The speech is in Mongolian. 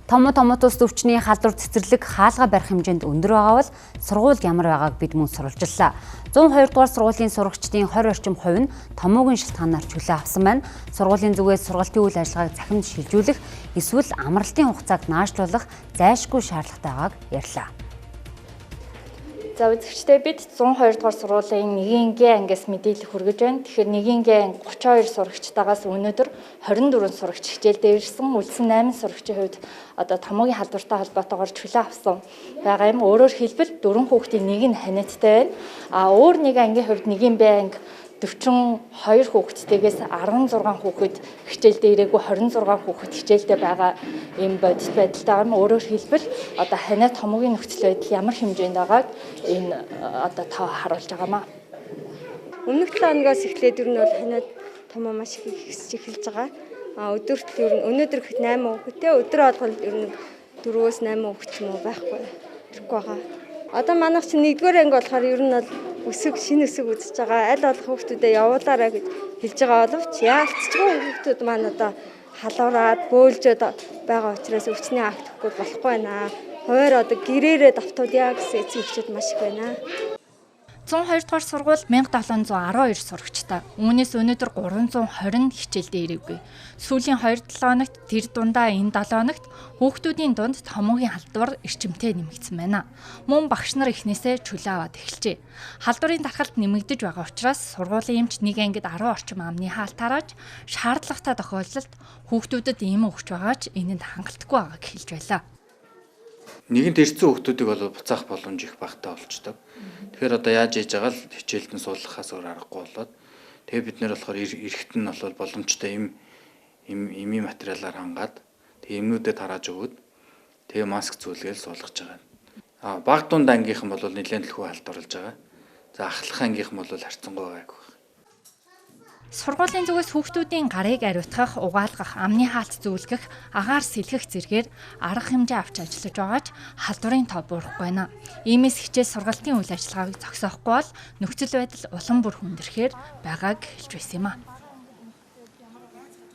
Томотус өвчний халдвар цэцэрлэг хаалга барих хэмжээнд өндөр байгаа бол сургууль ямар байгааг бид мөн сурвалжлаа. 102 дугаар сургуулийн сурагчдын 20 орчим хувь нь томоогийн шалтгаанаар чөлөө авсан байна. Сургуулийн зүгээс сургалтын үйл ажиллагааг захимд шилжүүлэх эсвэл амралтын хугацааг наашлуулах зайлшгүй шаардлагатай байгааг ярьлаа. За үзэгчдээ бид 102 дугаар сургуулийн 1-ийн ангиас мэдээлэл хүргэж байна. Тэгэхээр 1-ийн 32 сурагчтайгаас өнөөдөр 24 сурагч хичээлдээ ирсэн. Үлдсэн 8 сурагчийн хувьд одоо томоогийн халдвартай холбоотойгоор чөлөө авсан байгаа юм. Өөрөөр хэлбэл 4 хүүхдийн нэг нь ханиадтай байна. Өөр нэг ангийн хувьд 1-ийн анги 42 хүүхэдтэйгээс 16 хүүхэд хичээлдээ ирээгүй 26 хүүхэд хичээлдээ байгаа ийм бодит байдалтай юм. Өөрөөр хэлбэл одоо ханиад томоогийн нөхцөл байдал ямар хэмжээнд байгааг энэ одоо тоо харуулж байгаамаа. Өмнөх 7 хоногоос эхлээд ер нь бол ханиад томоо маш их ихсэж эхэлж байгаа. Өдөрт ер нь өнөөдөр гэхэд 8 хүүхэдтэй, өдөр болгонд ер нь 4-8 хүүхэд ч юм уу байхгүй байгаа. Одоо манайх чинь 1-р анги болохоор ер нь бол шинэ өсөг үзэж байгаа. Аль болох хүүхдүүдэд явуулаарай гэж хэлж байгаа боловч яалтчгүй хүүхдүүд маань одоо халуураад бөөлжөд байгаа учраас өвчний акт өгөхгүй болохгүй байна. Хуваар одоо гэрээрээ давтуудъя гэсэн эцэг эхчүүд маш их байна. 102 дугаар сургууль 1712 сурагчтай. Үүнээс өнөөдөр 320 хичээлдээ ирээгүй. Сүүлийн 2-7 хоногт тэр дундаа энэ 7 хоногт хүүхдүүдийн дунд томоогийн халдвар эрчимтэй нэмэгдсэн байна. Мөн багш нар эхнээсээ чөлөө аваад эхэлжээ. Халдварын тархалт нэмэгдэж байгаа учраас сургуулийн эмч нэг ангид 10 орчим амны хаалт тарааж шаардлагатай тохиолдолд хүүхдүүдэд ийм өгч байгаа ч энэнд хангалтгүй байгааг хэлж байлаа. Нэгэнт ирсэн хүүхдүүдийг бол буцаах боломж их багтаа болчдөг. Тэгэхээр одоо яаж хийж байгаа л хичээлд нь суулгахаас өөр аргагүй болоод тэгээ бид нэр болохоор эрэхт нь бол боломжтой эми материалаар хангаад тэгээ эмнүүдэд тарааж өгөөд тэгээ маск зүйлгээл суулгаж байгаа. Баг дунд ангийнхан бол нэлээд төлхөө халдварлаж байгаа. За ахлах ангийнхан бол харьцангуй байгаагүй. Сургуулийн зүгээс хүүхдүүдийн гарыг ариутгах, угаалгах, амны хаалт зүүлгэх, агаар сэлгэх зэргээр арга хэмжээ авч ажиллаж байгаа ч халдварын тоо буурахгүй байна. Иймээс хичээл сургалтын үйл ажиллагааг зогсоохгүй бол нөхцөл байдал улам бүр хүндрэхээр байгааг хэлж байсан юм а.